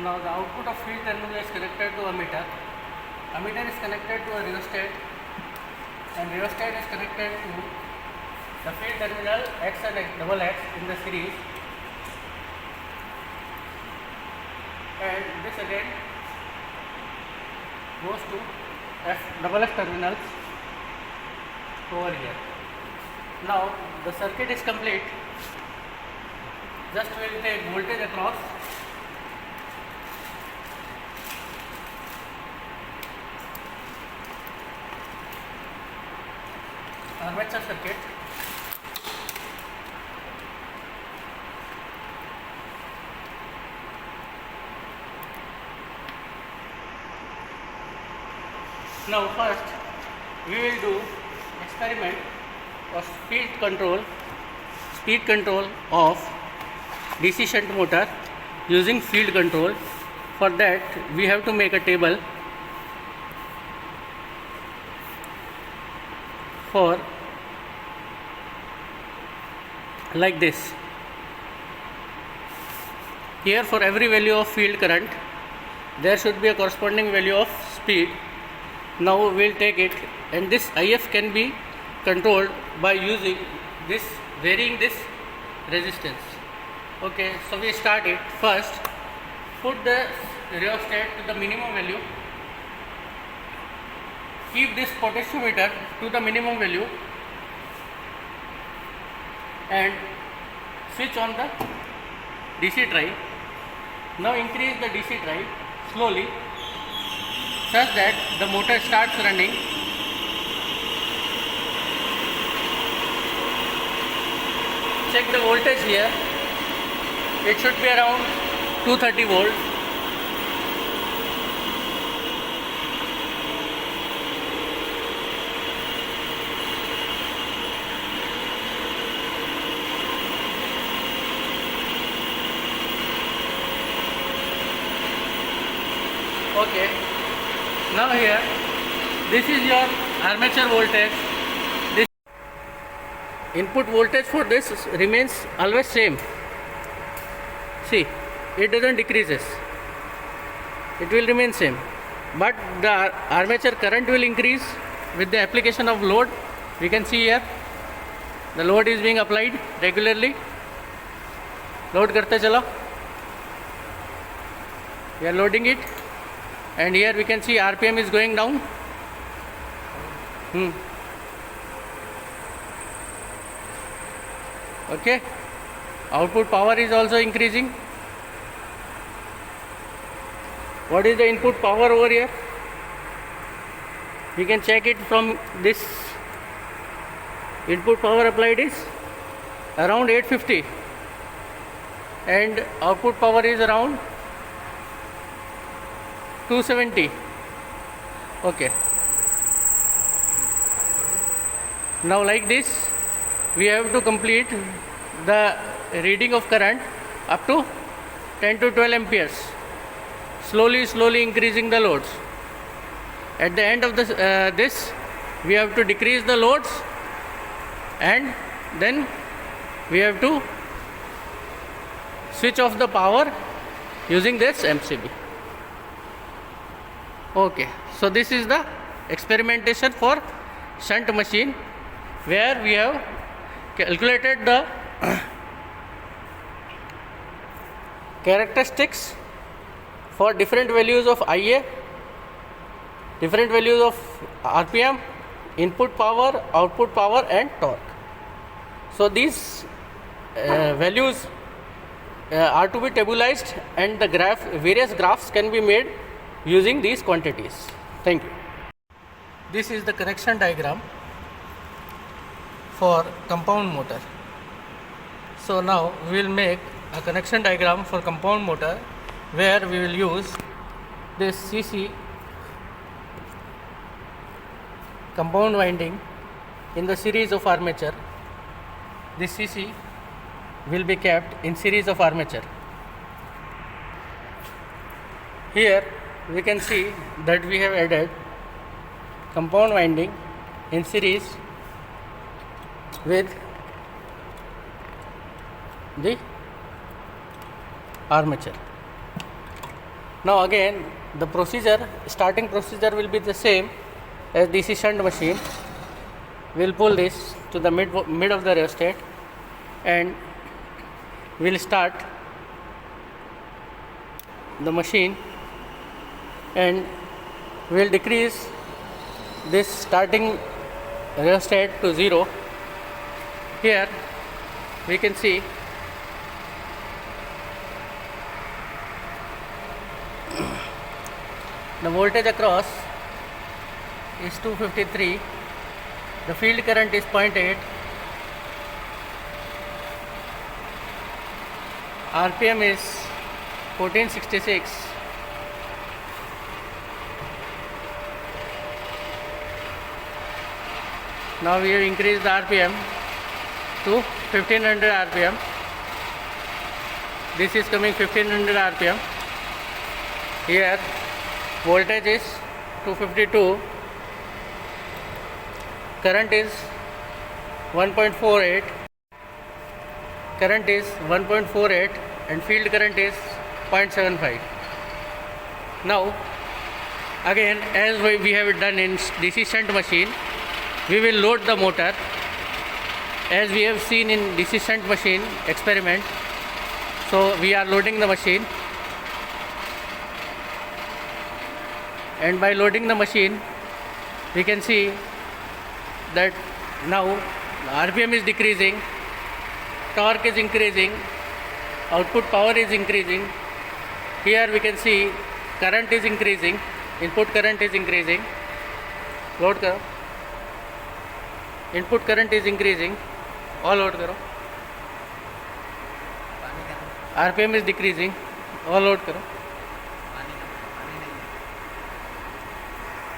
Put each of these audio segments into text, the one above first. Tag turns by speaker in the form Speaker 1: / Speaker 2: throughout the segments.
Speaker 1: Now the output of field terminal is connected to ammeter. Ammeter is connected to a rheostat, and rheostat is connected to the field terminal X and X, double X in the series, and this again goes to F double F terminals over here. Now the circuit is complete. Just we will take voltage across. Armature circuit. Now first we will do experiment of speed control of DC shunt motor using field control. For that we have to make a table for like this. Here for every value of field current there should be a corresponding value of speed. Now we will take it, and this IF can be controlled by using this, varying this resistance. Okay, so we start it. First put the rheostat to the minimum value, keep this potentiometer to the minimum value and switch on the DC drive. Now increase the DC drive slowly such that the motor starts running. Check the voltage here. It should be around 230 volts. Okay. Now here, this is your armature voltage. This input voltage for this remains always same. See, it doesn't decreases. It will remain same. But the armature current will increase with the application of load. We can see here, the load is being applied regularly. Load karte chalo. We are loading it. And here we can see RPM is going down. Okay. Output power is also increasing. What is the input power over here? We can check it from this. Input power applied is around 850 and output power is around 270. Okay. Now like this we have to complete the reading of current up to 10 to 12 amperes, slowly increasing the loads. At the end of this we have to decrease the loads, and then we have to switch off the power using this MCB. Okay, so this is the experimentation for shunt machine, where we have calculated the characteristics for different values of IA, different values of RPM, input power, output power and torque. So these values are to be tabularized, and the various graphs can be made using these quantities. Thank you. This is the connection diagram for compound motor. So now we will make a connection diagram for compound motor, where we will use this CC compound winding in the series of armature. This CC will be kept in series of armature. Here we can see that we have added compound winding in series with the armature. Now again the starting procedure will be the same as DC shunt machine. We'll pull this to the mid of the rheostat and we'll start the machine, and we'll decrease this starting rheostat to 0. Here we can see the voltage across is 253, the field current is 0.8, RPM is 1466. Now we have increased the RPM to 1500 RPM. This is coming 1500 RPM. Here voltage is 252, current is 1.48, and field current is 0.75. Now again, as we have done in DC shunt machine, we will load the motor as we have seen in DC shunt machine experiment. So we are loading the machine, and by loading the machine we can see that now the RPM is decreasing, torque is increasing, output power is increasing. Here we can see current is increasing, input current is increasing, load karo, input current is increasing, all load karo, RPM is decreasing, all load karo.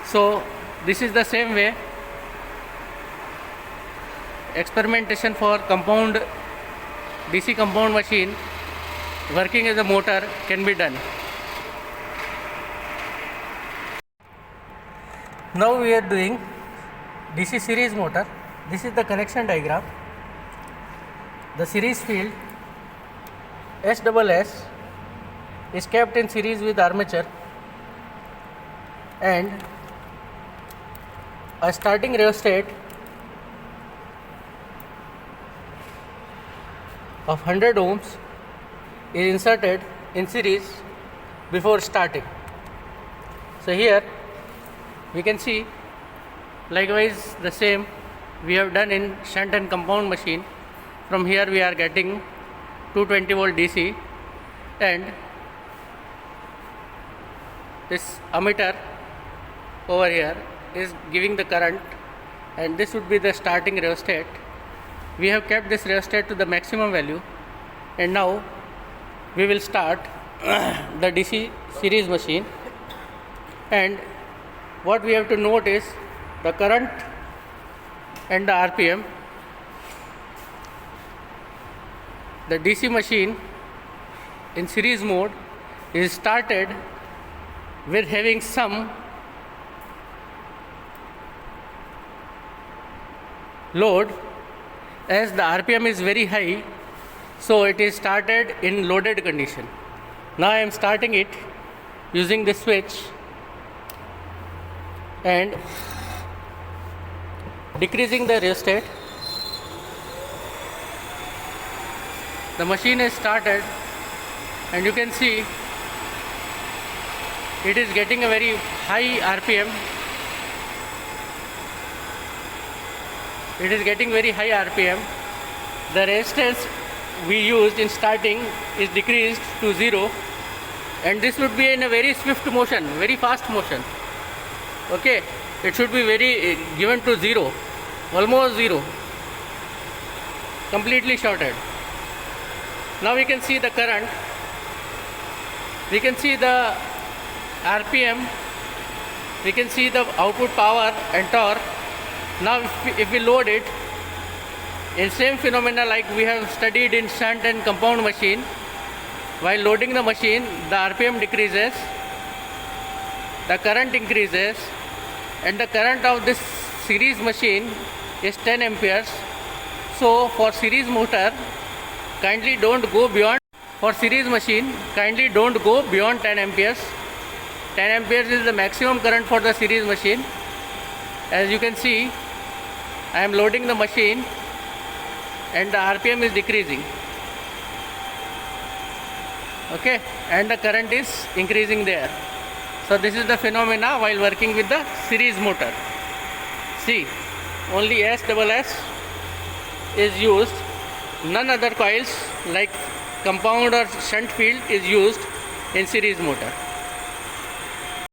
Speaker 1: So this is the same way experimentation for DC compound machine working as a motor can be done. Now we are doing DC series motor. This is the connection diagram. The series field SSS is kept in series with armature, and a starting rheostat of 100 ohms is inserted in series before starting. So here we can see likewise the same we have done in shunt and compound machine. From here we are getting 220 volt DC, and this ammeter over here is giving the current, and this would be the starting rheostat. We have kept this rheostat to the maximum value, and now we will start the DC series machine. And what we have to note is the current and the RPM. The DC machine in series mode is started with having some load, as the RPM is very high, so it is started in loaded condition. Now I am starting it using the switch and decreasing the rheostat. The machine is started, and you can see it is getting a very high RPM. It is getting very high RPM. The resistance we used in starting is decreased to 0, and this would be in a very swift motion, very fast motion. Okay, it should be very given to 0, almost 0, completely shorted. Now we can see the current, we can see the RPM, we can see the output power and torque. Now if we load it, in same phenomena like we have studied in shunt and compound machine, while loading the machine the RPM decreases, the current increases, and the current of this series machine is 10 amperes. So for series motor, kindly don't go beyond For series machine, kindly don't go beyond 10 amperes. 10 amperes is the maximum current for the series machine. As you can see, I am loading the machine and the RPM is decreasing. Okay, and the current is increasing there. So this is the phenomena while working with the series motor. See, only SSS is used, none other coils like compound or shunt field is used in series motor.